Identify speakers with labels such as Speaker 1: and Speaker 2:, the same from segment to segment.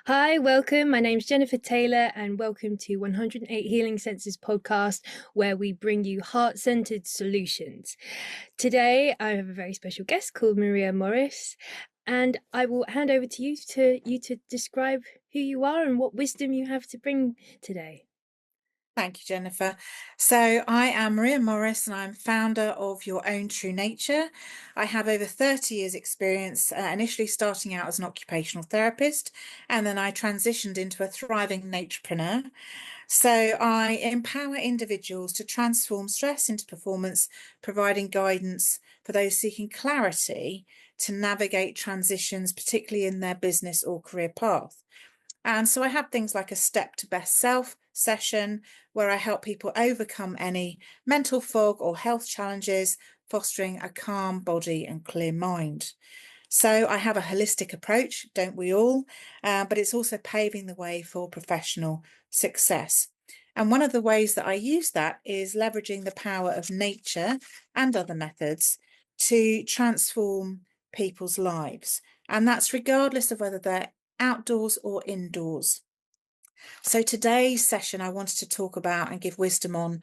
Speaker 1: Hi, welcome. My name's Jennifer Taylor, and welcome to 108 Healing Senses podcast, where we bring you heart centered solutions. Today, I have a very special guest called Maria Morris, and I will hand over to you to describe who you are and what wisdom you have to bring today.
Speaker 2: Thank you, Jennifer. So I am Maria Morris and I'm founder of Your Own True Nature. I have over 30 years experience, initially starting out as an occupational therapist, and then I transitioned into a thriving naturepreneur. So I empower individuals to transform stress into performance, providing guidance for those seeking clarity to navigate transitions, particularly in their business or career path. And so I have things like a step to best self session where I help people overcome any mental fog or health challenges, fostering a calm body and clear mind. So I have a holistic approach, don't we all? But it's also paving the way for professional success. And one of the ways that I use that is leveraging the power of nature and other methods to transform people's lives. And that's regardless of whether they're outdoors or indoors. So today's session, I wanted to talk about and give wisdom on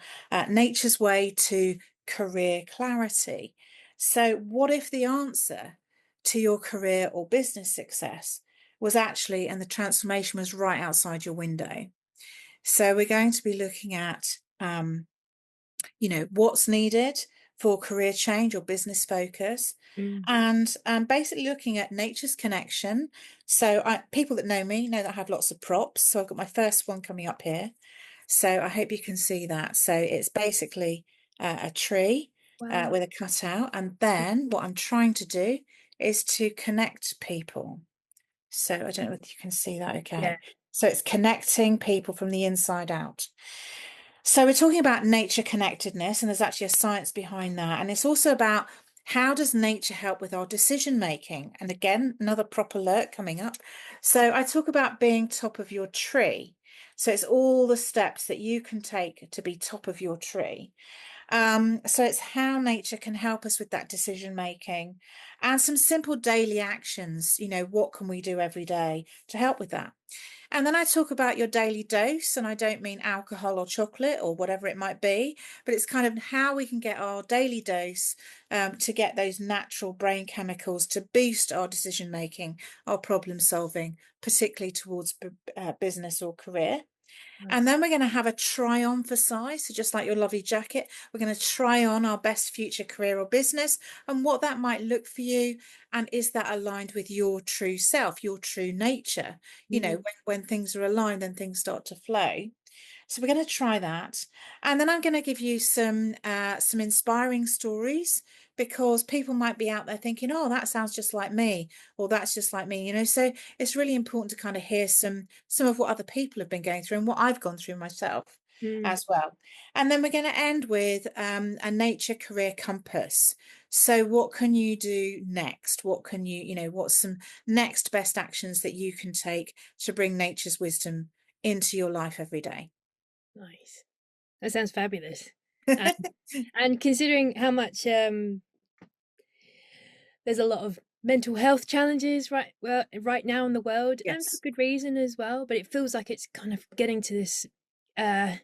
Speaker 2: nature's way to career clarity. So, what if the answer to your career or business success was actually, and the transformation was right outside your window? So, we're going to be looking at what's needed for career change or business focus,
Speaker 1: Mm.
Speaker 2: and basically looking at nature's connection. So people that know me know that I have lots of props. So I've got my first one coming up here. So I hope you can see that. So it's basically a tree
Speaker 1: Wow.
Speaker 2: with a cutout. And then what I'm trying to do is to connect people. So I don't know if you can see that.
Speaker 1: Yeah.
Speaker 2: Okay. So it's connecting people from the inside out. So we're talking about nature connectedness, and there's actually a science behind that. And it's also about how does nature help with our decision making? And again, another prop alert coming up. So I talk about being top of your tree. So it's all the steps that you can take to be top of your tree. So it's how nature can help us with that decision making and some simple daily actions. What can we do every day to help with that? And then I talk about your daily dose, and I don't mean alcohol or chocolate or whatever it might be, but it's kind of how we can get our daily dose to get those natural brain chemicals to boost our decision making, our problem solving, particularly towards business or career. And
Speaker 1: Nice.
Speaker 2: then we're going to have a try on for size. So just like your lovely jacket, we're going to try on our best future career or business and what that might look for you. And is that aligned with your true self, your true nature?
Speaker 1: Mm.
Speaker 2: When things are aligned, then things start to flow. So we're going to try that. And then I'm going to give you some inspiring stories, because people might be out there thinking, oh, that sounds just like me, or that's just like me. So it's really important to kind of hear some of what other people have been going through and what I've gone through myself
Speaker 1: Mm.
Speaker 2: as well. And then we're going to end with a nature career compass. So what can you do next? What can what's some next best actions that you can take to bring nature's wisdom into your life every day?
Speaker 1: Nice. That sounds fabulous. And, and considering how much there's a lot of mental health challenges right now in the world, and for
Speaker 2: Yes.
Speaker 1: good reason as well, but it feels like it's kind of getting to this uh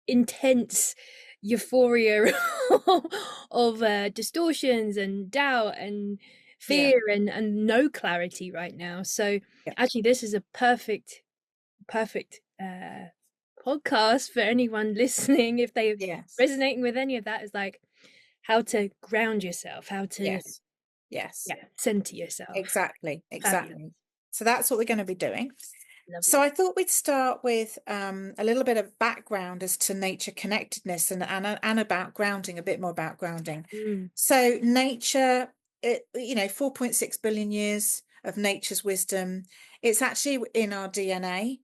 Speaker 1: intense euphoria of distortions and doubt and
Speaker 2: Yeah.
Speaker 1: fear and no clarity right now. So
Speaker 2: Yeah.
Speaker 1: actually this is a perfect podcast for anyone listening if they
Speaker 2: Yes.
Speaker 1: resonating with any of that, is like how to ground yourself, how to,
Speaker 2: Yes. Yes.
Speaker 1: yeah, center yourself.
Speaker 2: Exactly.
Speaker 1: Fabulous.
Speaker 2: Exactly. So that's what we're going to be doing. So
Speaker 1: Lovely.
Speaker 2: I thought we'd start with a little bit of background as to nature connectedness and about grounding, a bit more about grounding.
Speaker 1: Mm.
Speaker 2: So nature, 4.6 billion years of nature's wisdom. It's actually in our DNA.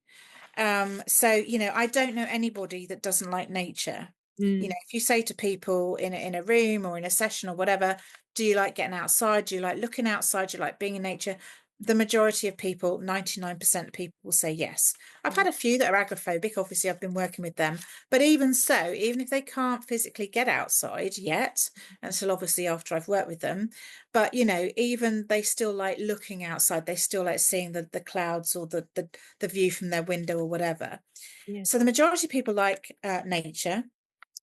Speaker 2: So I don't know anybody that doesn't like nature.
Speaker 1: Mm.
Speaker 2: If you say to people in a room or in a session or whatever, do you like getting outside? Do you like looking outside? Do you like being in nature? the majority of people, 99% of people will say yes. I've had a few that are agoraphobic. Obviously, I've been working with them. But even so, even if they can't physically get outside yet, until obviously after I've worked with them, but even they still like looking outside. They still like seeing the clouds or the view from their window or whatever.
Speaker 1: Yeah.
Speaker 2: So the majority of people like nature.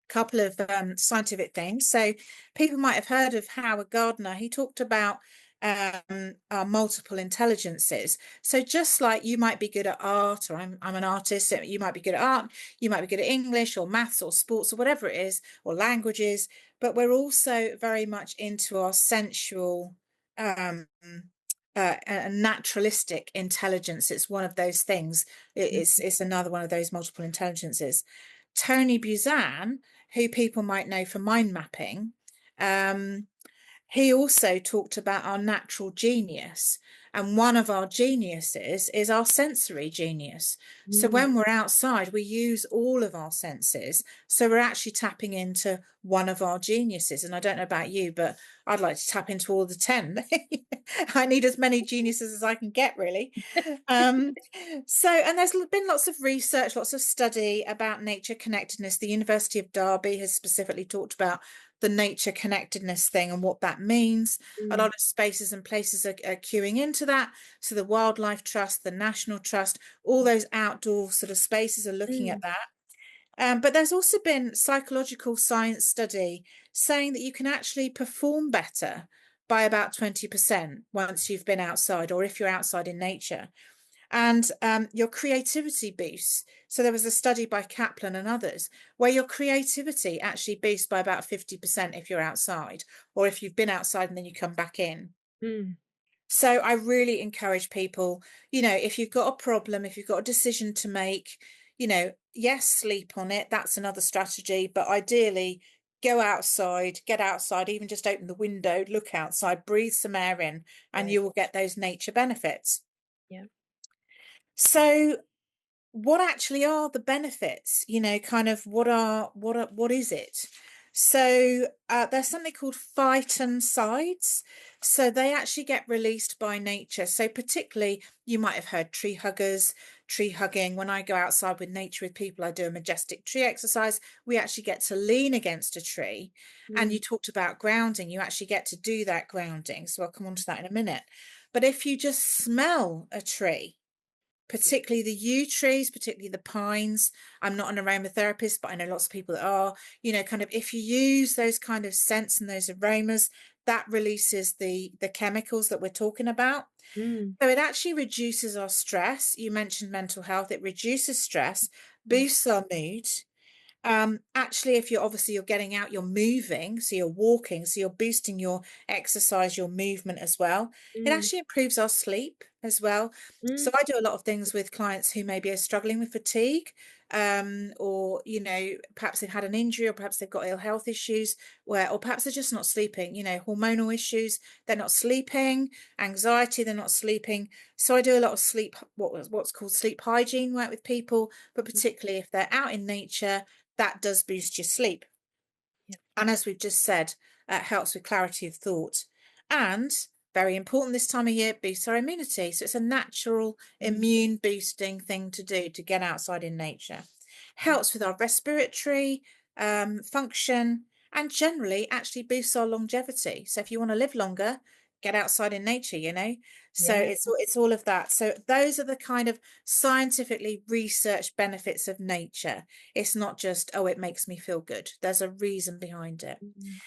Speaker 2: Couple of scientific things. So people might have heard of Howard Gardner. He talked about our multiple intelligences. So just like you might be good at art, or I'm an artist, so you might be good at art, you might be good at English or maths or sports or whatever it is, or languages, but we're also very much into our sensual naturalistic intelligence. It's one of those things. It's another one of those multiple intelligences. Tony Buzan, who people might know for mind mapping, he also talked about our natural genius. And one of our geniuses is our sensory genius. So
Speaker 1: Mm.
Speaker 2: when we're outside, we use all of our senses. So we're actually tapping into one of our geniuses. And I don't know about you, but I'd like to tap into all the 10. I need as many geniuses as I can get, really. And there's been lots of research, lots of study about nature connectedness. The University of Derby has specifically talked about the nature connectedness thing and what that means. A lot
Speaker 1: Mm.
Speaker 2: of spaces and places are queuing into that. So the Wildlife Trust, the National Trust, all those outdoor sort of spaces are looking at
Speaker 1: Mm.
Speaker 2: that. But there's also been psychological science study saying that you can actually perform better by about 20% once you've been outside, or if you're outside in nature, and your creativity boosts. So there was a study by Kaplan and others where your creativity actually boosts by about 50% if you're outside, or if you've been outside and then you come back in.
Speaker 1: Mm.
Speaker 2: So I really encourage people, if you've got a problem, if you've got a decision to make, yes, sleep on it. That's another strategy. But ideally, go outside, get outside, even just open the window, look outside, breathe some air in, and
Speaker 1: Yeah.
Speaker 2: you will get those nature benefits.
Speaker 1: Yeah.
Speaker 2: So what actually are the benefits? Kind of what is it? So there's something called phytoncides. So they actually get released by nature. So particularly, you might have heard tree huggers, tree hugging. When I go outside with nature with people, I do a majestic tree exercise. We actually get to lean against a tree. And you
Speaker 1: Mm.
Speaker 2: talked about grounding. You actually get to do that grounding. So I'll come on to that in a minute. But if you just smell a tree, particularly the yew trees, particularly the pines. I'm not an aromatherapist, but I know lots of people that are, kind of if you use those kind of scents and those aromas, that releases the chemicals that we're talking about.
Speaker 1: Mm.
Speaker 2: So it actually reduces our stress. You mentioned mental health. It reduces stress,
Speaker 1: Yeah.
Speaker 2: boosts our mood. Actually, if you're getting out, you're moving, so you're walking, so you're boosting your exercise, your movement as well. It
Speaker 1: Mm.
Speaker 2: actually improves our sleep as well. So
Speaker 1: Mm.
Speaker 2: I do a lot of things with clients who maybe are struggling with fatigue, or perhaps they've had an injury, or perhaps they've got ill health issues, or perhaps they're just not sleeping. Hormonal issues, they're not sleeping, anxiety, they're not sleeping. So I do a lot of sleep, what's called sleep hygiene work with people, but particularly if they're out in nature, that does boost your sleep.
Speaker 1: Yeah.
Speaker 2: And as we've just said, it helps with clarity of thought. And very important this time of year, boosts our immunity. So it's a natural
Speaker 1: Mm.
Speaker 2: immune boosting thing to do, to get outside in nature. Helps with our respiratory function, and generally actually boosts our longevity. So if you want to live longer, get outside in nature. So
Speaker 1: Yeah.
Speaker 2: it's all of that. So those are the kind of scientifically researched benefits of nature. It's not just, oh, it makes me feel good. There's a reason behind it.
Speaker 1: Mm.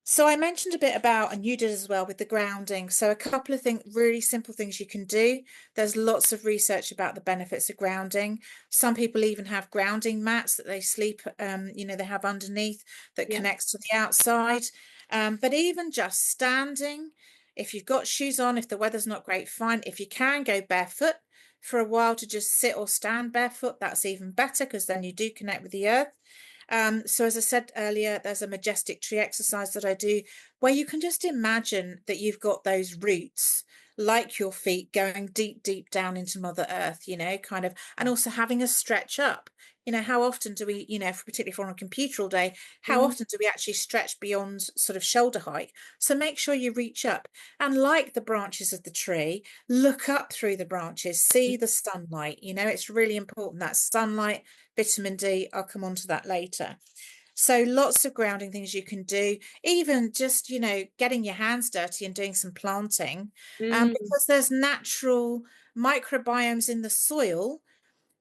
Speaker 2: So I mentioned a bit about, and you did as well, with the grounding. So a couple of things, really simple things you can do. There's lots of research about the benefits of grounding. Some people even have grounding mats that they sleep, they have underneath that
Speaker 1: Yeah.
Speaker 2: connects to the outside. But even just standing, if you've got shoes on, if the weather's not great, fine. If you can go barefoot for a while, to just sit or stand barefoot, that's even better, because then you do connect with the earth. So as I said earlier, there's a majestic tree exercise that I do where you can just imagine that you've got those roots, like your feet, going deep, deep down into Mother Earth, kind of, and also having a stretch up. how often do we, particularly if we're on a computer all day, how
Speaker 1: Mm,
Speaker 2: often do we actually stretch beyond sort of shoulder height? So make sure you reach up, and like the branches of the tree, look up through the branches, see the sunlight. It's really important, that sunlight, vitamin D. I'll come on to that later. So lots of grounding things you can do, even just, getting your hands dirty and doing some planting,
Speaker 1: mm,
Speaker 2: because there's natural microbiomes in the soil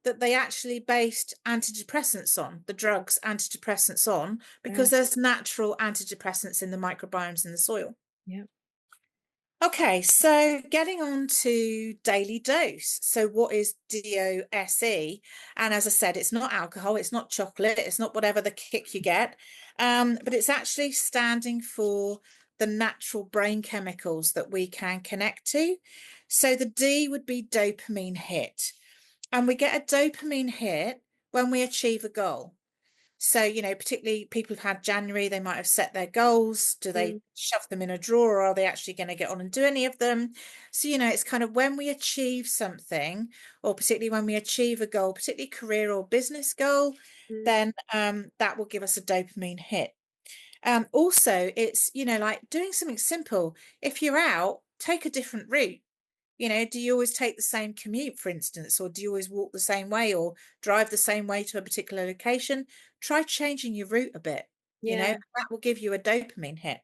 Speaker 2: that they actually based antidepressants on, the drugs antidepressants on,
Speaker 1: yeah,
Speaker 2: because there's natural antidepressants in the microbiomes in the soil.
Speaker 1: yeah.
Speaker 2: Okay, so getting on to daily dose. So what is D.O.S.E? And as I said, it's not alcohol, it's not chocolate, it's not whatever the kick you get, but it's actually standing for the natural brain chemicals that we can connect to. So the D would be dopamine hit. And we get a dopamine hit when we achieve a goal. So, particularly people who've had January, they might have set their goals. Do they
Speaker 1: Mm,
Speaker 2: shove them in a drawer, or are they actually going to get on and do any of them? So, it's kind of when we achieve something, or particularly when we achieve a goal, particularly career or business goal,
Speaker 1: mm,
Speaker 2: then that will give us a dopamine hit. Also, it's, like doing something simple. If you're out, take a different route. Do you always take the same commute, for instance, or do you always walk the same way or drive the same way to a particular location? Try changing your route a bit.
Speaker 1: yeah.
Speaker 2: That will give you a dopamine hit.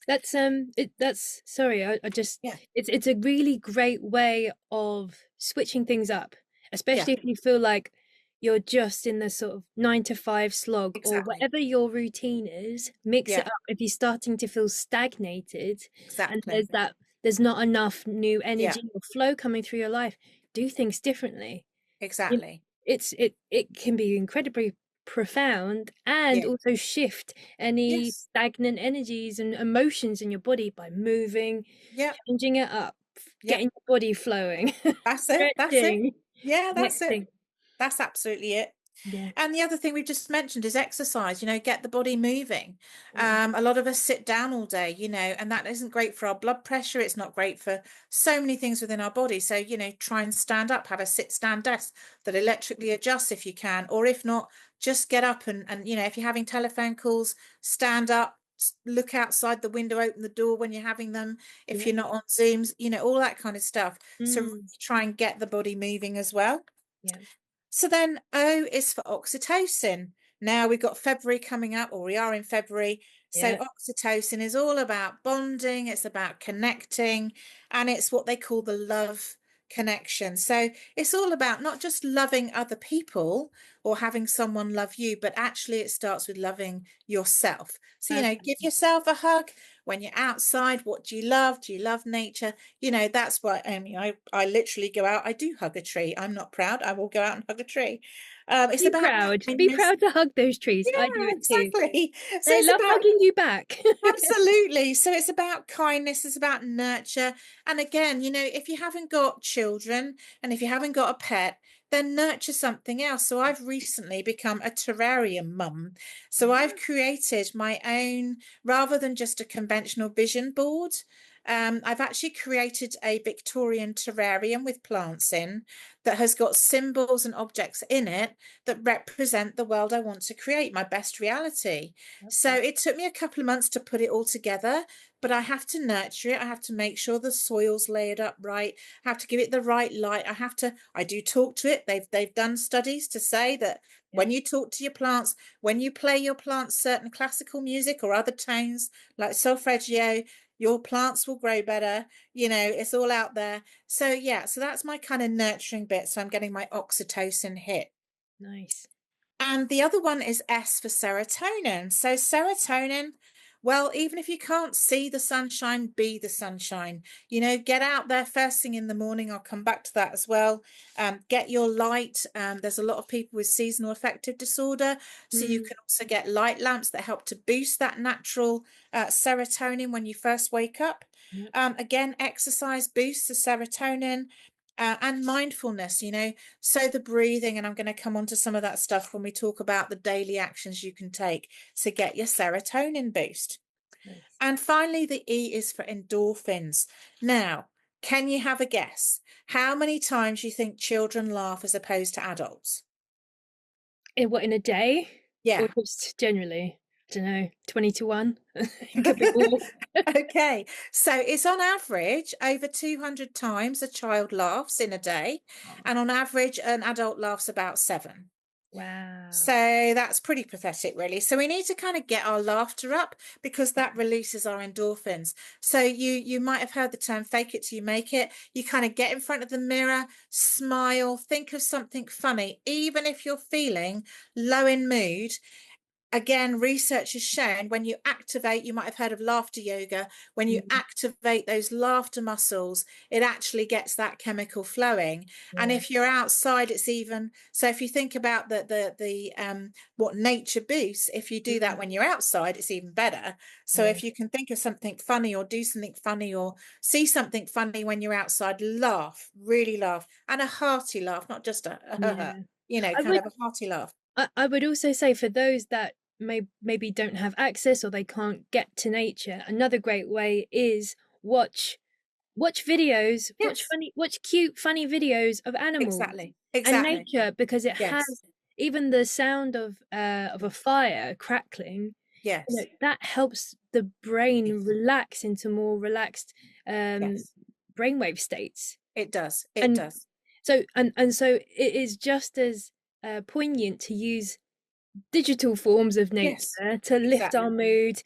Speaker 1: That's sorry, I just
Speaker 2: Yeah,
Speaker 1: it's a really great way of switching things up,
Speaker 2: yeah,
Speaker 1: especially if you feel like you're just in the sort of 9 to 5 slog or
Speaker 2: exactly.
Speaker 1: whatever your routine is, mix it
Speaker 2: Yeah,
Speaker 1: up if you're starting to feel stagnated and
Speaker 2: exactly.
Speaker 1: there's not enough new
Speaker 2: Yeah,
Speaker 1: energy or flow coming through your life, do things differently. You
Speaker 2: exactly.
Speaker 1: it can be incredibly profound and
Speaker 2: Yeah,
Speaker 1: also shift any
Speaker 2: yes.
Speaker 1: stagnant energies and emotions in your body by moving,
Speaker 2: Yeah,
Speaker 1: changing it up,
Speaker 2: yeah.
Speaker 1: getting your body flowing,
Speaker 2: That's it. That's it.
Speaker 1: stretching,
Speaker 2: Yeah, that's it.
Speaker 1: connecting.
Speaker 2: That's absolutely it.
Speaker 1: Yeah.
Speaker 2: And the other thing we've just mentioned is exercise, get the body moving.
Speaker 1: Mm,
Speaker 2: A lot of us sit down all day, and that isn't great for our blood pressure. It's not great for so many things within our body. So, try and stand up, have a sit stand desk that electrically adjusts if you can, or if not, just get up and if you're having telephone calls, stand up, look outside the window, open the door when you're having them. If
Speaker 1: yeah.
Speaker 2: you're not on Zooms, all that kind of stuff. So really
Speaker 1: Mm,
Speaker 2: try and get the body moving as well.
Speaker 1: yeah.
Speaker 2: So then O is for oxytocin. Now we've got February coming up, or we are in February. So
Speaker 1: Yeah.
Speaker 2: oxytocin is all about bonding, it's about connecting, and it's what they call the love connection. So it's all about not just loving other people or having someone love you, but actually it starts with loving yourself. So, give
Speaker 1: Absolutely.
Speaker 2: yourself a hug when you're outside. What do you love? Do you love nature? That's why I literally go out. I do hug a tree. I'm not proud. I will go out and hug a tree. It's
Speaker 1: Be
Speaker 2: about
Speaker 1: proud. Be
Speaker 2: kindness.
Speaker 1: proud to hug those trees. I do
Speaker 2: Yeah,
Speaker 1: it too.
Speaker 2: exactly. So
Speaker 1: They
Speaker 2: it's
Speaker 1: love
Speaker 2: about
Speaker 1: hugging you back.
Speaker 2: absolutely. So it's about kindness, it's about nurture. And again, if you haven't got children and if you haven't got a pet, then nurture something else. So I've recently become a terrarium mum. So I've created my own, rather than just a conventional vision board. I've actually created a Victorian terrarium with plants in that has got symbols and objects in it that represent the world I want to create, my best reality. So
Speaker 1: Lovely.
Speaker 2: it took me a couple of months to put it all together, but I have to nurture it. I have to make sure the soil's layered up right. I have to give it the right light. I do talk to it. They've done studies to say that
Speaker 1: Yeah.
Speaker 2: when you talk to your plants, when you play your plants certain classical music or other tones like solfeggio, your plants will grow better. It's all out there. So yeah, so that's my kind of nurturing bit. So I'm getting my oxytocin hit.
Speaker 1: Nice.
Speaker 2: And the other one is S for serotonin. So, serotonin, well, even if you can't see the sunshine, be the sunshine. Get out there first thing in the morning. I'll come back to that as well. Get your light. There's a lot of people with seasonal affective disorder. So, you
Speaker 1: Mm,
Speaker 2: can also get light lamps that help to boost that natural serotonin when you first wake up.
Speaker 1: yeah.
Speaker 2: Again, exercise boosts the serotonin. And mindfulness, so the breathing, and I'm going to come on to some of that stuff when we talk about the daily actions you can take to get your serotonin boost.
Speaker 1: Nice.
Speaker 2: And finally, the E is for endorphins. Now, can you have a guess how many times you think children laugh as opposed to adults?
Speaker 1: What, in a day? Or
Speaker 2: Yeah.
Speaker 1: just generally? I don't know, 20 to 1? It could be more.
Speaker 2: Okay, so it's on average over 200 times a child laughs in a day,
Speaker 1: Oh,
Speaker 2: and on average, an adult laughs about 7.
Speaker 1: wow.
Speaker 2: So that's pretty pathetic, really. So we need to kind of get our laughter up because that releases our endorphins. So you might have heard the term fake it till you make it. You kind of get in front of the mirror, smile, think of something funny, even if you're feeling low in mood. Again, research has shown when you activate, you might have heard of laughter yoga, when you
Speaker 1: Mm,
Speaker 2: activate those laughter muscles, it actually gets that chemical flowing. And
Speaker 1: yeah.
Speaker 2: if you're outside, it's even so if you think about the what nature boosts, if you do that
Speaker 1: Mm,
Speaker 2: when you're outside, it's even better. So
Speaker 1: yeah.
Speaker 2: if you can think of something funny or do something funny or see something funny when you're outside, laugh, really laugh, and a hearty laugh, not just a
Speaker 1: Yeah. I
Speaker 2: kind
Speaker 1: would
Speaker 2: of a hearty laugh.
Speaker 1: I would also say for those that maybe don't have access or they can't get to nature, another great way is watch videos,
Speaker 2: Yes.
Speaker 1: watch cute, funny videos of animals
Speaker 2: Exactly.
Speaker 1: and
Speaker 2: Exactly.
Speaker 1: nature because it
Speaker 2: Yes.
Speaker 1: has even the sound of a fire crackling,
Speaker 2: Yes.
Speaker 1: that helps the brain
Speaker 2: Yes.
Speaker 1: relax into more relaxed um
Speaker 2: Yes.
Speaker 1: brainwave states.
Speaker 2: It does. It
Speaker 1: And
Speaker 2: does.
Speaker 1: so it is just as poignant to use digital forms of
Speaker 2: Yes.
Speaker 1: nature to lift our
Speaker 2: Exactly.
Speaker 1: mood,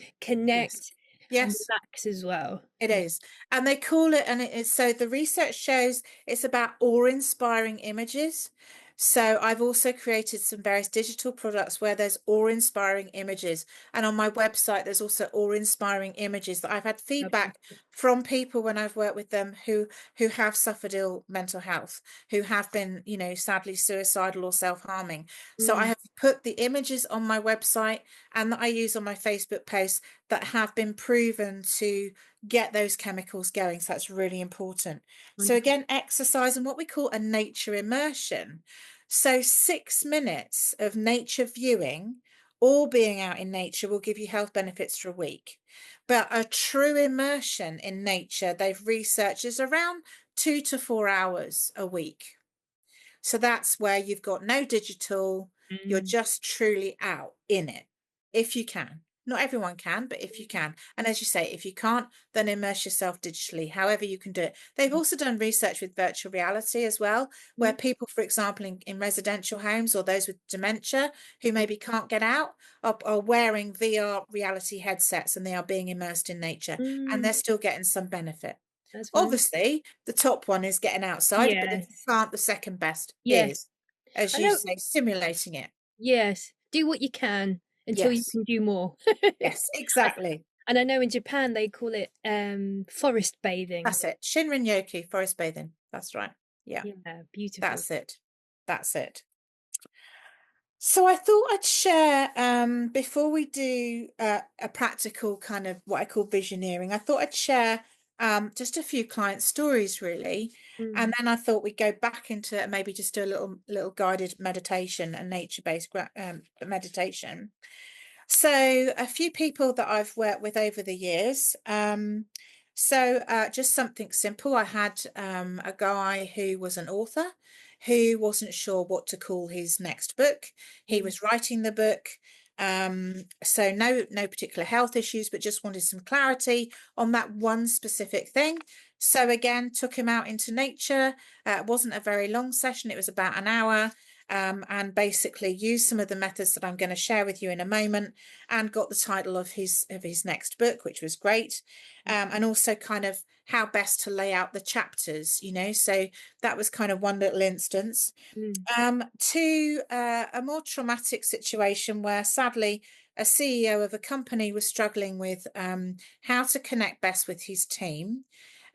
Speaker 2: Yes.
Speaker 1: connect, and
Speaker 2: Yes.
Speaker 1: relax as well.
Speaker 2: It
Speaker 1: Yeah.
Speaker 2: is. And they call it, and it is so the research shows it's about awe-inspiring images. So I've also created some various digital products where there's awe-inspiring images. And on my website, there's also awe-inspiring images that I've had feedback from people when I've worked with them who have suffered ill mental health, who have been, sadly suicidal or self-harming. So I
Speaker 1: Mm,
Speaker 2: have put the images on my website and that I use on my Facebook posts that have been proven to get those chemicals going. So that's really important. So
Speaker 1: wonderful.
Speaker 2: again, exercise and what we call a nature immersion. So 6 minutes of nature viewing or being out in nature will give you health benefits for a week. But a true immersion in nature, they've researched, is around 2 to 4 hours a week. So that's where you've got no digital, you're
Speaker 1: Mm,
Speaker 2: just truly out in it, if you can. Not everyone can, but if you can. And as you say, if you can't, then immerse yourself digitally, however you can do it. They've also done research with virtual reality as well, where
Speaker 1: mm,
Speaker 2: people, for example, in residential homes or those with dementia who
Speaker 1: mm,
Speaker 2: maybe can't get out are wearing VR reality headsets and they are being immersed in nature and
Speaker 1: mm.
Speaker 2: they're still getting some benefit.
Speaker 1: That's wonderful.
Speaker 2: Obviously, the top one is getting outside, but if you
Speaker 1: Yes.
Speaker 2: can't, the second best
Speaker 1: Yes.
Speaker 2: is, as
Speaker 1: I
Speaker 2: you
Speaker 1: know.
Speaker 2: say, simulating it.
Speaker 1: Yes. Do what you can until you
Speaker 2: Yes,
Speaker 1: can do more.
Speaker 2: yes,
Speaker 1: I-
Speaker 2: exactly.
Speaker 1: And I know in Japan they call it forest bathing.
Speaker 2: That's it. Shinrin Yoki, forest bathing. That's right. Yeah,
Speaker 1: Yeah, beautiful.
Speaker 2: that's it. That's it. So I thought I'd share, before we do a practical kind of what I call visioneering, I thought I'd share just a few client stories really. And
Speaker 1: Mm,
Speaker 2: then I thought we'd go back into maybe just do a little guided meditation and nature-based meditation. So a few people that I've worked with over the years. Just something simple. I had a guy who was an author who wasn't sure what to call his next book. He
Speaker 1: mm,
Speaker 2: was writing the book. So no particular health issues, but just wanted some clarity on that one specific thing. So again, took him out into nature. It wasn't a very long session. It was about an hour. And basically used some of the methods that I'm going to share with you in a moment and got the title of his next book, which was great. And also kind of how best to lay out the chapters, so that was kind of one little instance.
Speaker 1: mm,
Speaker 2: To a more traumatic situation where sadly a CEO of a company was struggling with how to connect best with his team.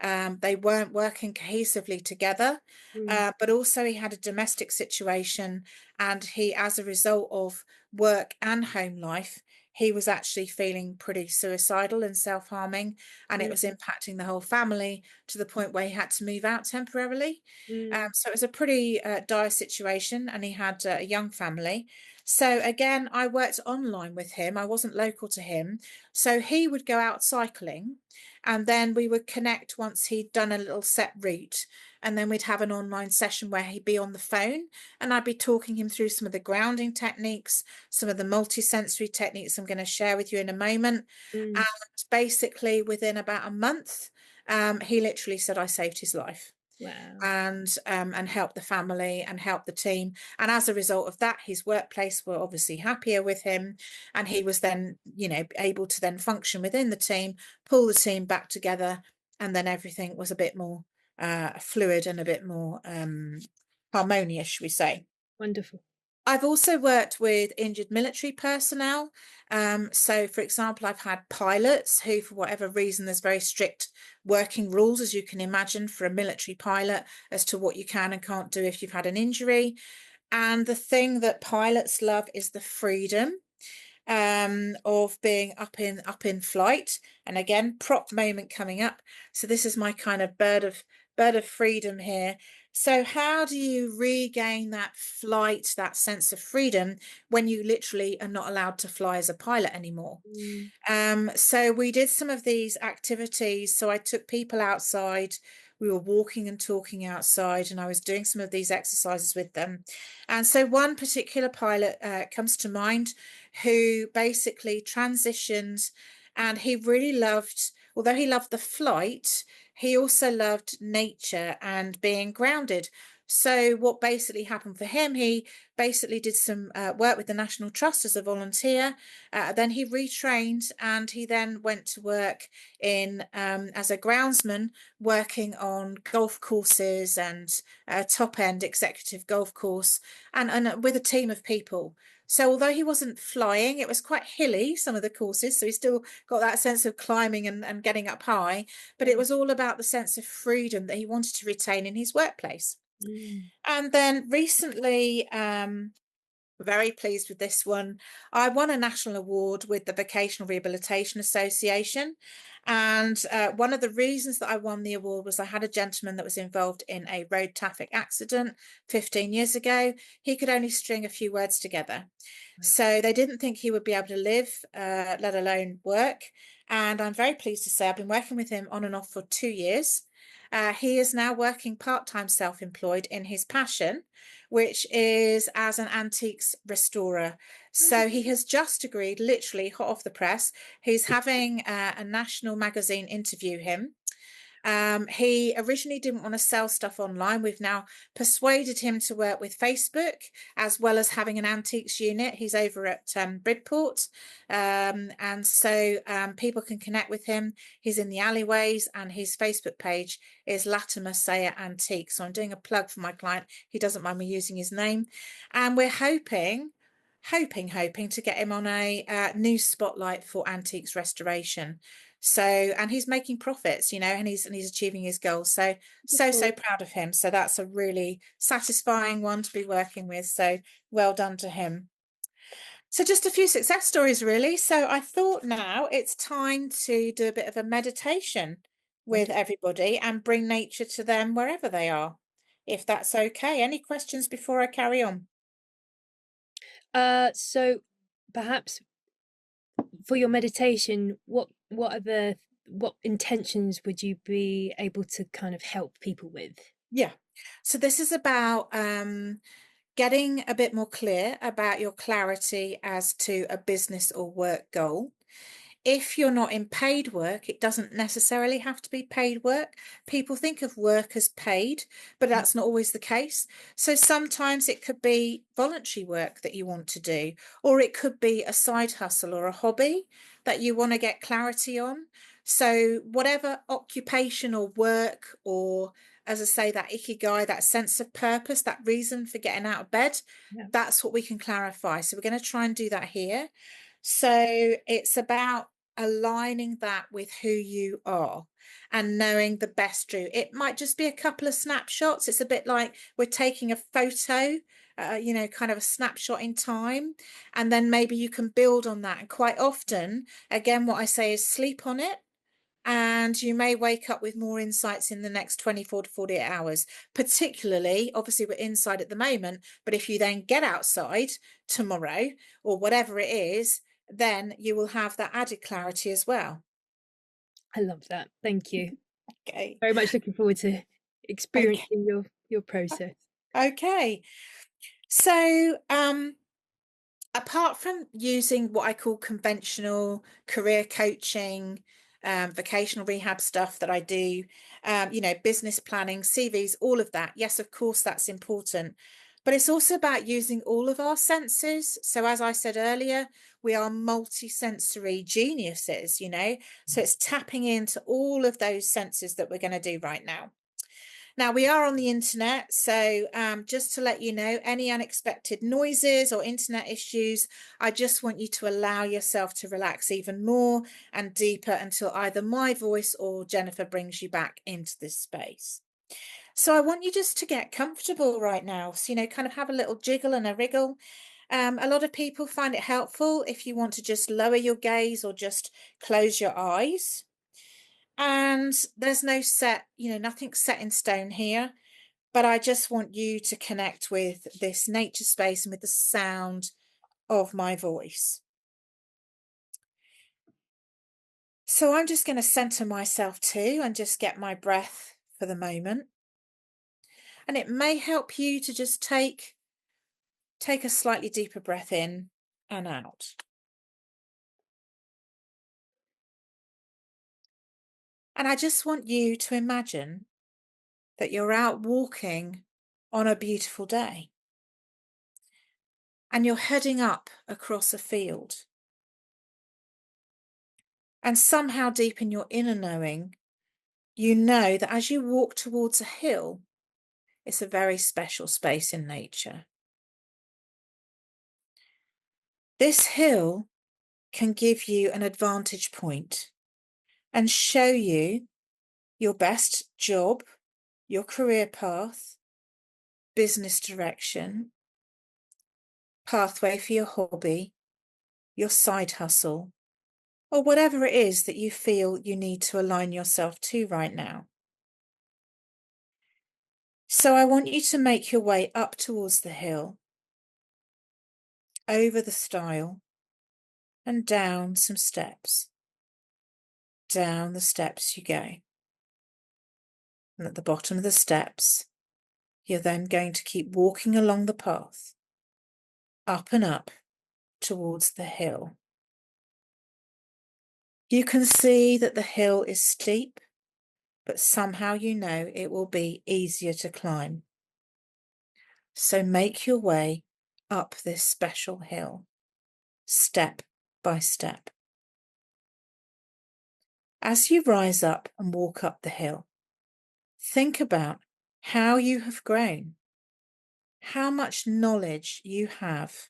Speaker 2: They weren't working cohesively together,
Speaker 1: mm,
Speaker 2: but also he had a domestic situation, and he, as a result of work and home life, he was actually feeling pretty suicidal and self-harming, and it
Speaker 1: mm,
Speaker 2: was impacting the whole family to the point where he had to move out temporarily.
Speaker 1: mm,
Speaker 2: So it was a pretty dire situation, and he had a young family. So again, I worked online with him. I wasn't local to him. So he would go out cycling, and then we would connect once he'd done a little set route. and then we'd have an online session where he'd be on the phone, and I'd be talking him through some of the grounding techniques, some of the multisensory techniques I'm going to share with you in a moment. And
Speaker 1: Mm.
Speaker 2: basically within about a month, he literally said I saved his life,
Speaker 1: Wow.
Speaker 2: and help the family and help the team. And as a result of that, his workplace were obviously happier with him, and he was then, able to then function within the team, pull the team back together, and then everything was a bit more fluid and a bit more harmonious, should we say.
Speaker 1: Wonderful.
Speaker 2: I've also worked with injured military personnel. So, for example, I've had pilots who, for whatever reason, there's very strict working rules, as you can imagine, for a military pilot as to what you can and can't do if you've had an injury. And the thing that pilots love is the freedom of being up in flight. And again, prop moment coming up. So this is my kind of bird of freedom here. So how do you regain that flight, that sense of freedom, when you literally are not allowed to fly as a pilot anymore?
Speaker 1: Mm.
Speaker 2: So we did some of these activities. So I took people outside. We were walking and talking outside, and I was doing some of these exercises with them. And so one particular pilot comes to mind, who basically transitioned, and he really loved, although he loved the flight, he also loved nature and being grounded. So what basically happened for him, he basically did some work with the National Trust as a volunteer. Then he retrained, and he then went to work in as a groundsman, working on golf courses and top end executive golf course, and with a team of people. So although he wasn't flying, it was quite hilly, some of the courses. So he still got that sense of climbing and getting up high, but it
Speaker 1: Wow.
Speaker 2: was all about the sense of freedom that he wanted to retain in his workplace.
Speaker 1: Mm.
Speaker 2: And then recently, very pleased with this one. I won a national award with the Vocational Rehabilitation Association. And one of the reasons that I won the award was I had a gentleman that was involved in a road traffic accident 15 years ago. He could only string a few words together.
Speaker 1: Wow.
Speaker 2: So they didn't think he would be able to live, let alone work. And I'm very pleased to say I've been working with him on and off for 2 years. He is now working part-time self-employed in his passion, which is as an antiques restorer. So he has just agreed, literally hot off the press, he's having a national magazine interview him. He originally didn't want to sell stuff online. We've now persuaded him to work with Facebook, as well as having an antiques unit. He's over at Bridport. And so people can connect with him. He's in the alleyways, and his Facebook page is Latimer Sayer Antiques. So I'm doing a plug for my client. He doesn't mind me using his name. And we're hoping to get him on a news spotlight for antiques restoration. So, and he's making profits, and he's achieving his goals. So
Speaker 1: Wonderful.
Speaker 2: proud of him. So that's a really satisfying one to be working with. So well done to him. So just a few success stories, really. So I thought now it's time to do a bit of a meditation with
Speaker 1: Wonderful.
Speaker 2: everybody and bring nature to them wherever they are, if that's okay. Any questions before I carry on?
Speaker 1: So perhaps for your meditation, what intentions would you be able to kind of help people with?
Speaker 2: Yeah. So this is about getting a bit more clear about your clarity as to a business or work goal. If you're not in paid work, it doesn't necessarily have to be paid work. People think of work as paid, but
Speaker 1: Mm.
Speaker 2: that's not always the case. So sometimes it could be voluntary work that you want to do, or it could be a side hustle or a hobby that you want to get clarity on. So whatever occupation or work, or as I say, that ikigai, that sense of purpose, that reason for getting out of bed,
Speaker 1: Yeah.
Speaker 2: that's what we can clarify. So we're going to try and do that here. So it's about aligning that with who you are and knowing the best route. It might just be a couple of snapshots. It's a bit like we're taking a photo, kind of a snapshot in time, and then maybe you can build on that. And quite often, again, what I say is sleep on it. And you may wake up with more insights in the next 24 to 48 hours. Particularly, obviously, we're inside at the moment, but if you then get outside tomorrow or whatever it is, then you will have that added clarity as well.
Speaker 1: I love that. Thank you.
Speaker 2: Okay.
Speaker 1: Very much looking forward to experiencing your process.
Speaker 2: Okay. So, apart from using what I call conventional career coaching, vocational rehab stuff that I do, business planning, CVs, all of that. Yes, of course, that's important. But it's also about using all of our senses. So as I said earlier, we are multi-sensory geniuses, so it's tapping into all of those senses that we're going to do right now. Now, we are on the internet, so just to let you know, any unexpected noises or internet issues, I just want you to allow yourself to relax even more and deeper until either my voice or Jennifer brings you back into this space. So I want you just to get comfortable right now. So, kind of have a little jiggle and a wriggle. A lot of people find it helpful if you want to just lower your gaze or just close your eyes. And there's no nothing set in stone here, but I just want you to connect with this nature space and with the sound of my voice. So I'm just going to center myself too and just get my breath for the moment. And it may help you to just take a slightly deeper breath in and out. And I just want you to imagine that you're out walking on a beautiful day and you're heading up across a field. And somehow deep in your inner knowing, you know that as you walk towards a hill, it's a very special space in nature. This hill can give you an advantage point and show you your best job, your career path, business direction, pathway for your hobby, your side hustle, or whatever it is that you feel you need to align yourself to right now. So I want you to make your way up towards the hill, over the stile, and down some steps. Down the steps you go. And at the bottom of the steps, you're then going to keep walking along the path, up and up towards the hill. You can see that the hill is steep, but somehow you know it will be easier to climb. So make your way up this special hill, step by step. As you rise up and walk up the hill, think about how you have grown, how much knowledge you have,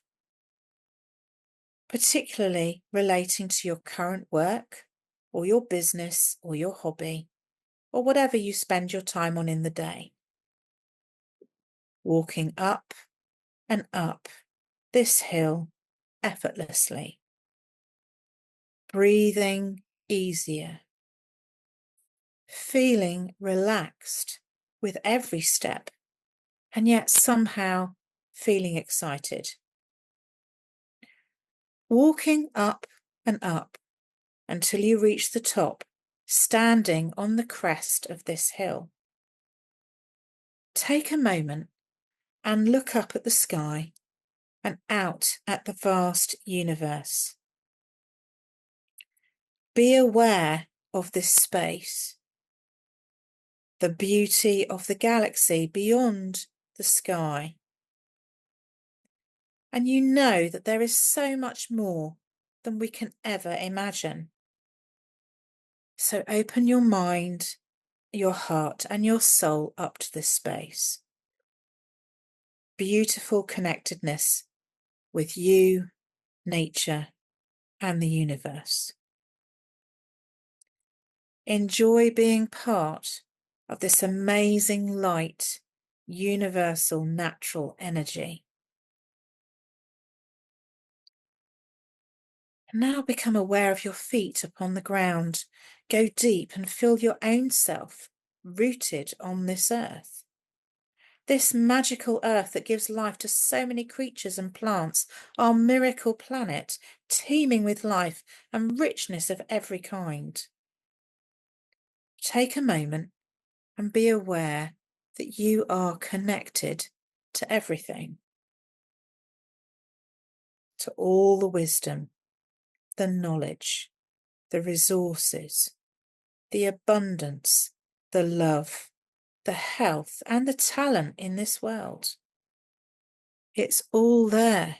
Speaker 2: particularly relating to your current work or your business or your hobby or whatever you spend your time on in the day. Walking up and up this hill effortlessly, breathing easier, feeling relaxed with every step, and yet somehow feeling excited. Walking up and up until you reach the top, standing on the crest of this hill. Take a moment and look up at the sky and out at the vast universe. Be aware of this space, the beauty of the galaxy beyond the sky. And you know that there is so much more than we can ever imagine. So open your mind, your heart, and your soul up to this space. Beautiful connectedness with you, nature, and the universe. Enjoy being part of this amazing light, universal, natural energy. And now become aware of your feet upon the ground. Go deep and feel your own self rooted on this earth. This magical earth that gives life to so many creatures and plants, our miracle planet, teeming with life and richness of every kind. Take a moment and be aware that you are connected to everything, to all the wisdom, the knowledge, the resources, the abundance, the love, the health, and the talent in this world. It's all there.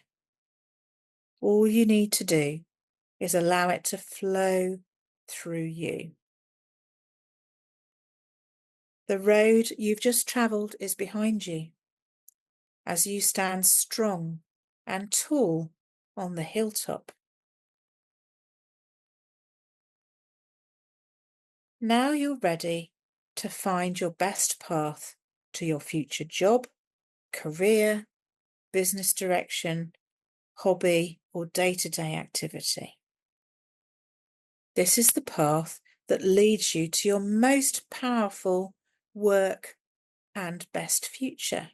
Speaker 2: All you need to do is allow it to flow through you. The road you've just travelled is behind you as you stand strong and tall on the hilltop. Now you're ready to find your best path to your future job, career, business direction, hobby, or day-to-day activity. This is the path that leads you to your most powerful work and best future,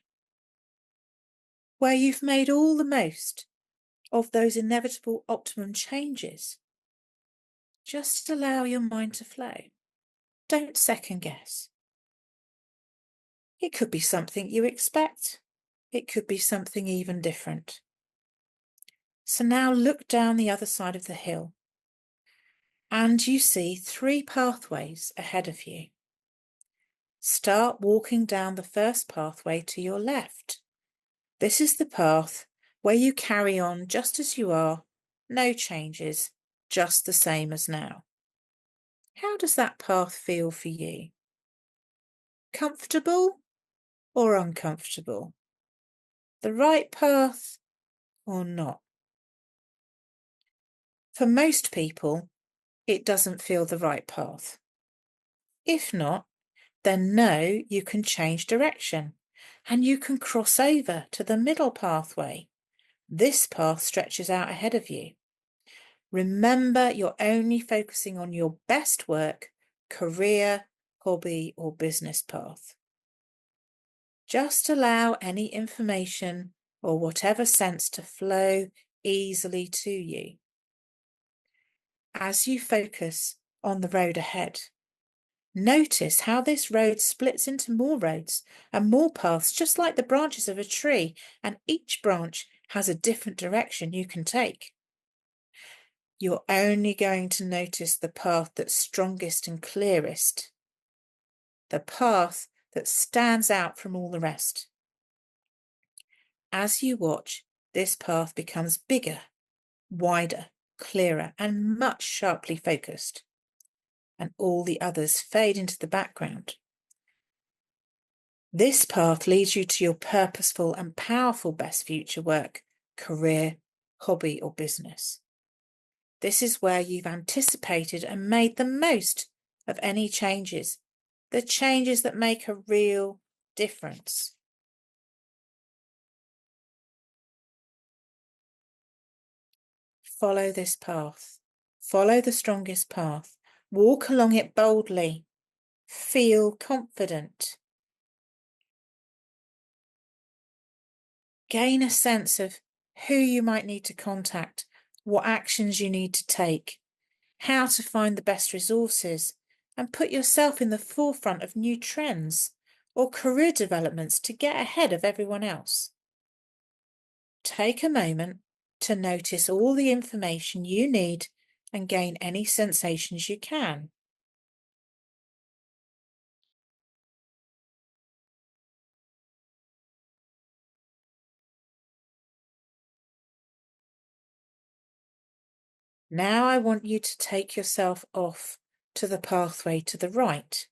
Speaker 2: where you've made all the most of those inevitable optimum changes. Just allow your mind to flow. Don't second guess. It could be something you expect. It could be something even different. So now look down the other side of the hill and you see 3 pathways ahead of you. Start walking down the first pathway to your left. This is the path where you carry on just as you are, no changes, just the same as now. How does that path feel for you? Comfortable or uncomfortable? The right path or not? For most people, it doesn't feel the right path. If not, then know you can change direction and you can cross over to the middle pathway. This path stretches out ahead of you. Remember, you're only focusing on your best work, career, hobby, or business path. Just allow any information or whatever sense to flow easily to you. As you focus on the road ahead, notice how this road splits into more roads and more paths, just like the branches of a tree, and each branch has a different direction you can take. You're only going to notice the path that's strongest and clearest, the path that stands out from all the rest. As you watch, this path becomes bigger, wider, clearer, and much sharply focused, and all the others fade into the background. This path leads you to your purposeful and powerful best future work, career, hobby, or business. This is where you've anticipated and made the most of any changes, the changes that make a real difference. Follow this path. Follow the strongest path. Walk along it boldly. Feel confident. Gain a sense of who you might need to contact, what actions you need to take, how to find the best resources, and put yourself in the forefront of new trends or career developments to get ahead of everyone else. Take a moment to notice all the information you need and gain any sensations you can. Now I want you to take yourself off to the pathway to the right.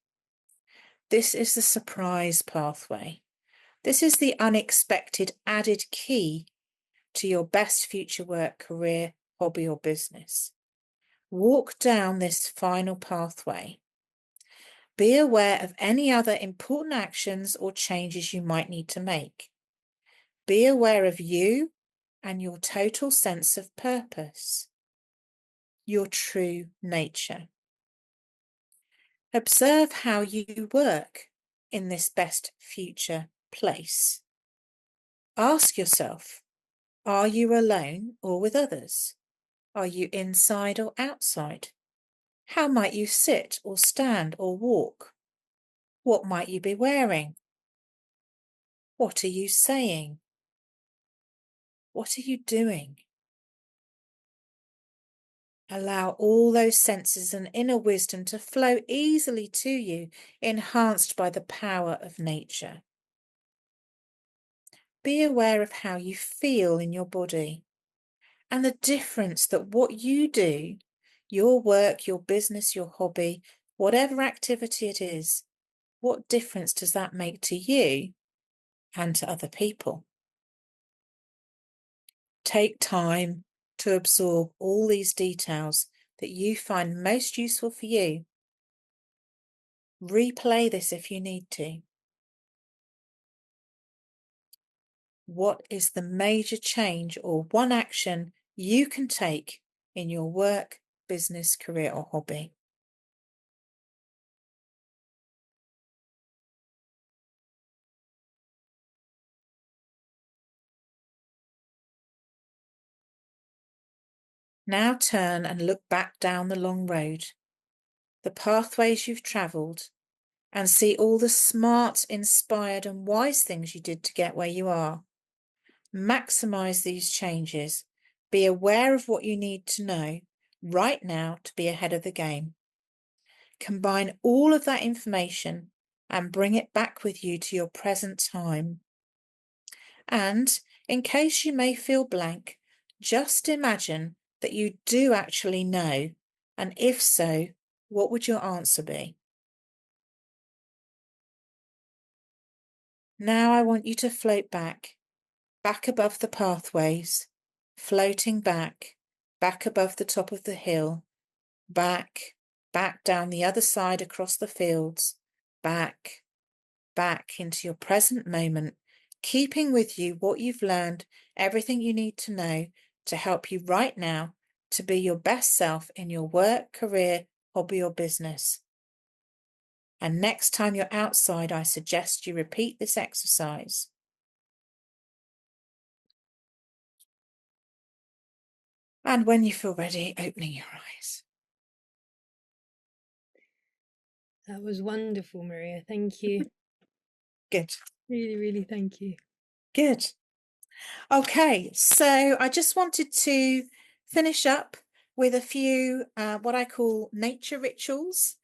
Speaker 2: This is the surprise pathway. This is the unexpected added key to your best future work, career, hobby, or business. Walk down this final pathway. Be aware of any other important actions or changes you might need to make. Be aware of you and your total sense of purpose, your true nature. Observe how you work in this best future place. Ask yourself, are you alone or with others? Are you inside or outside? How might you sit or stand or walk? What might you be wearing? What are you saying? What are you doing? Allow all those senses and inner wisdom to flow easily to you, enhanced by the power of nature. Be aware of how you feel in your body and the difference that what you do, your work, your business, your hobby, whatever activity it is, what difference does that make to you and to other people? Take time to absorb all these details that you find most useful for you. Replay this if you need to. What is the major change or one action you can take in your work, business, career, or hobby? Now turn and look back down the long road, the pathways you've travelled, and see all the smart, inspired, and wise things you did to get where you are. Maximise these changes. Be aware of what you need to know right now to be ahead of the game. Combine all of that information and bring it back with you to your present time. And in case you may feel blank, just imagine that you do actually know. And if so, what would your answer be? Now I want you to float back above the pathways, floating back above the top of the hill, back down the other side across the fields, back into your present moment, keeping with you what you've learned, everything you need to know to help you right now to be your best self in your work, career, hobby, or business. And next time you're outside, I suggest you repeat this exercise. And when you feel ready, opening your eyes.
Speaker 1: That was wonderful, Maria. Thank you.
Speaker 2: Good.
Speaker 1: Really, really thank you.
Speaker 2: Good. Okay, so I just wanted to finish up with a few what I call nature rituals.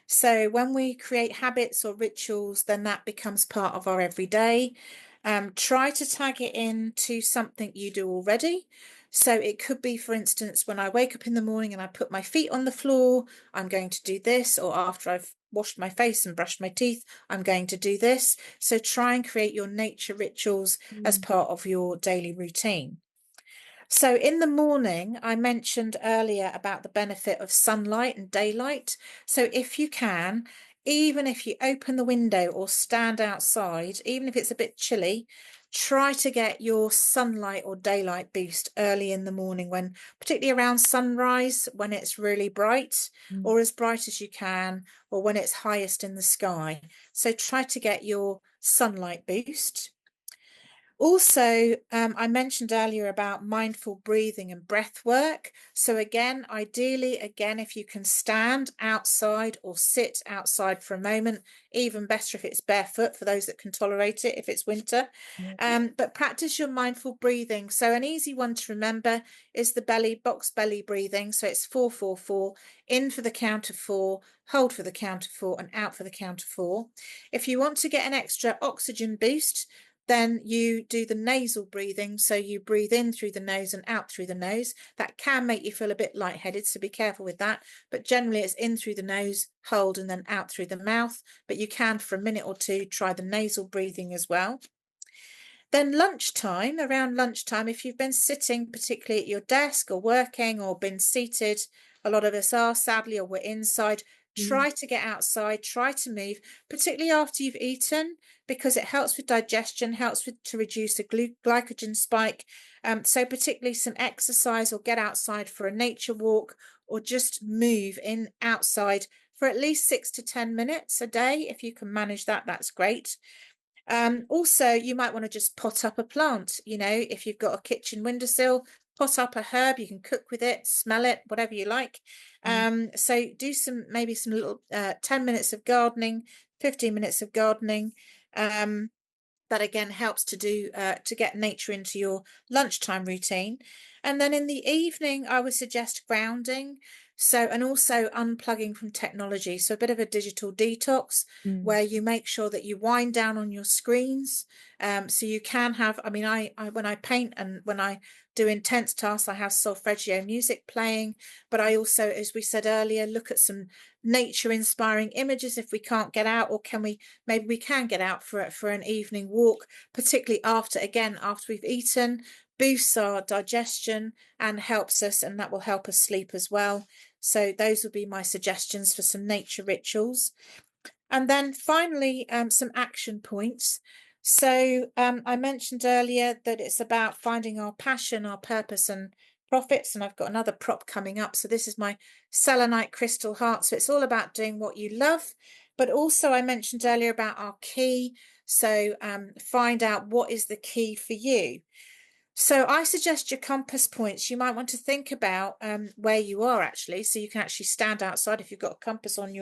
Speaker 2: So when we create habits or rituals, then that becomes part of our everyday. Try to tag it into something you do already. So it could be, for instance, when I wake up in the morning and I put my feet on the floor, I'm going to do this, or after I've washed my face and brushed my teeth, I'm going to do this. So try and create your nature rituals as part of your daily routine. So in the morning, I mentioned earlier about the benefit of sunlight and daylight. So if you can, even if you open the window or stand outside, even if it's a bit chilly, try to get your sunlight or daylight boost early in the morning, when particularly around sunrise, when it's really bright or as bright as you can, or when it's highest in the sky. So try to get your sunlight boost. Also, I mentioned earlier about mindful breathing and breath work. So again, ideally, if you can stand outside or sit outside for a moment, even better if it's barefoot for those that can tolerate it if it's winter. But practice your mindful breathing. So an easy one to remember is the box belly breathing. So it's 4-4-4, in for the count of 4, hold for the count of 4, and out for the count of 4. If you want to get an extra oxygen boost, then you do the nasal breathing. So you breathe in through the nose and out through the nose. That can make you feel a bit lightheaded, so be careful with that. But generally it's in through the nose, hold, and then out through the mouth. But you can, for a minute or two, try the nasal breathing as well. Then around lunchtime, if you've been sitting particularly at your desk or working or been seated, a lot of us are sadly, or we're inside, try to get outside, try to move, particularly after you've eaten, because it helps with digestion, to reduce the glycogen spike. So particularly some exercise, or get outside for a nature walk, or just move in outside for at least 6 to 10 minutes a day. If you can manage that, that's great. Also, you might want to just pot up a plant. If you've got a kitchen windowsill, pot up a herb. You can cook with it, smell it, whatever you like. So do maybe some little 10 minutes of gardening, 15 minutes of gardening. that again helps to do to get nature into your lunchtime routine. And then in the evening, I would suggest grounding. So, and also unplugging from technology. So a bit of a digital detox
Speaker 1: Mm.
Speaker 2: where you make sure that you wind down on your screens. So you can have, I mean, I when I paint and when I do intense tasks, I have solfeggio music playing, but I also, as we said earlier, look at some nature inspiring images if we can't get out, or maybe we can get out for an evening walk, particularly after we've eaten, boosts our digestion and helps us, and that will help us sleep as well. So those would be my suggestions for some nature rituals. And then finally, some action points. So I mentioned earlier that it's about finding our passion, our purpose and profits. And I've got another prop coming up. So this is my selenite crystal heart. So it's all about doing what you love. But also I mentioned earlier about our key. So find out what is the key for you. So I suggest your compass points. You might want to think about where you are actually, so you can actually stand outside if you've got a compass on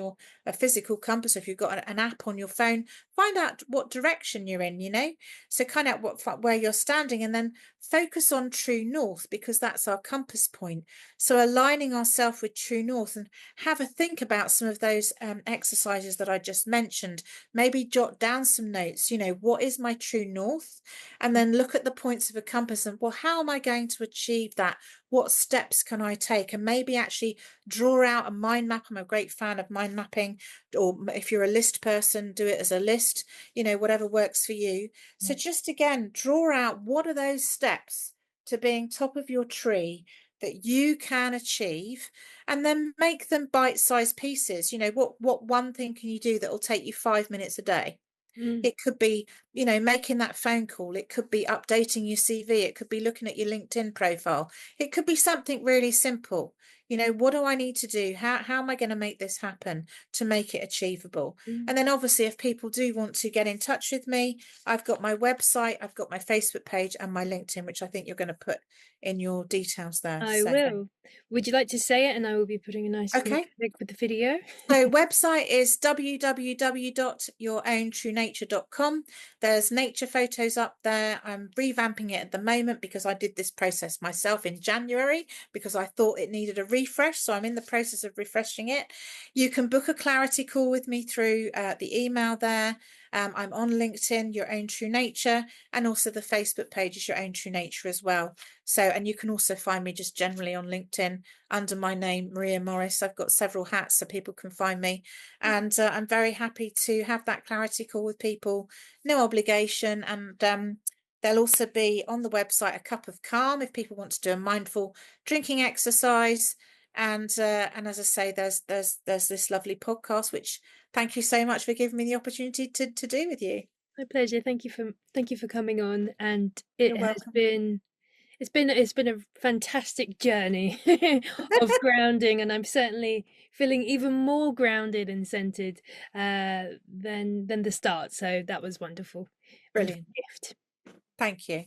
Speaker 2: a physical compass, or if you've got an app on your phone, find out what direction you're in, So kind of where you're standing, and then focus on true north, because that's our compass point. So aligning ourselves with true north, and have a think about some of those exercises that I just mentioned. Maybe jot down some notes, what is my true north? And then look at the points of a compass and, well, how am I going to achieve that? What steps can I take? And maybe actually draw out a mind map. I'm a great fan of mind mapping, or if you're a list person, do it as a list, whatever works for you. So just again, draw out what are those steps to being top of your tree that you can achieve, and then make them bite-sized pieces. What one thing can you do that will take you 5 minutes a day?
Speaker 1: Mm.
Speaker 2: It could be, making that phone call. It could be updating your CV. It could be looking at your LinkedIn profile. It could be something really simple. What do I need to do? How am I going to make this happen to make it achievable?
Speaker 1: Mm.
Speaker 2: And then obviously, if people do want to get in touch with me, I've got my website, I've got my Facebook page and my LinkedIn, which I think you're going to put in your details there.
Speaker 1: I
Speaker 2: So,
Speaker 1: will. Would you like to say it? And I will be putting a nice
Speaker 2: okay.
Speaker 1: link with the video.
Speaker 2: So website is www.yourownTrueNature.com. There's nature photos up there. I'm revamping it at the moment because I did this process myself in January because I thought it needed a refresh. So I'm in the process of refreshing it. You can book a clarity call with me through the email there. I'm on LinkedIn, Your Own True Nature, and also the Facebook page is Your Own True Nature as well. So, and you can also find me just generally on LinkedIn under my name, Maria Morris. I've got several hats so people can find me. And I'm very happy to have that clarity call with people, no obligation. And there'll also be on the website a cup of calm if people want to do a mindful drinking exercise. And as I say, there's this lovely podcast, which thank you so much for giving me the opportunity to do with you.
Speaker 1: My pleasure. Thank you for coming on. And
Speaker 2: You're
Speaker 1: it has
Speaker 2: welcome.
Speaker 1: been it's been a fantastic journey of grounding, and I'm certainly feeling even more grounded and centered than the start. So that was wonderful. Wonderful
Speaker 2: Brilliant.
Speaker 1: gift.
Speaker 2: Thank you.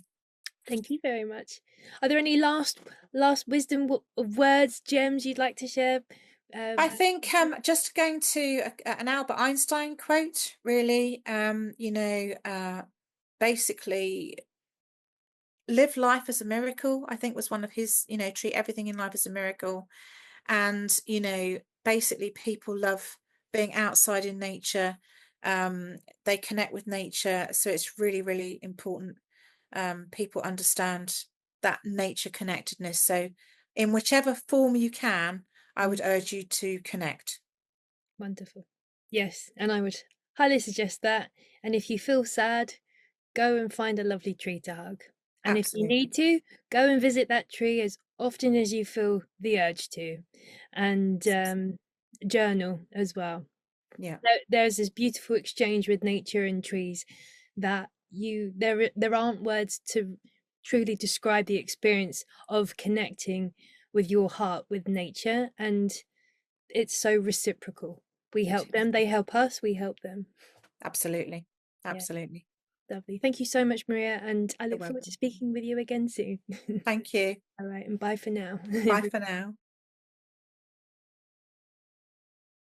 Speaker 1: Thank you very much. Are there any last wisdom of words, gems you'd like to share?
Speaker 2: I think just going to an Albert Einstein quote, really, basically live life as a miracle, I think was one of his, treat everything in life as a miracle. And, basically people love being outside in nature. They connect with nature. So it's really, really important. People understand that nature connectedness. So in whichever form you can, I would urge you to connect.
Speaker 1: Wonderful. Yes, and I would highly suggest that. And if you feel sad, go and find a lovely tree to hug. And if you
Speaker 2: Absolutely.
Speaker 1: need to, go and visit that tree as often as you feel the urge to, and journal as well.
Speaker 2: Yeah.
Speaker 1: There's this beautiful exchange with nature and trees that there aren't words to truly describe the experience of connecting with your heart with nature, and it's so reciprocal. We
Speaker 2: It
Speaker 1: help
Speaker 2: is.
Speaker 1: them, they help us, we help them.
Speaker 2: Absolutely.
Speaker 1: Yeah,
Speaker 2: Absolutely.
Speaker 1: lovely. Thank you so much, Maria, and I
Speaker 2: You're
Speaker 1: look forward to
Speaker 2: welcome.
Speaker 1: speaking with you again soon.
Speaker 2: Thank you.
Speaker 1: All right, and bye for now.
Speaker 2: Bye for now.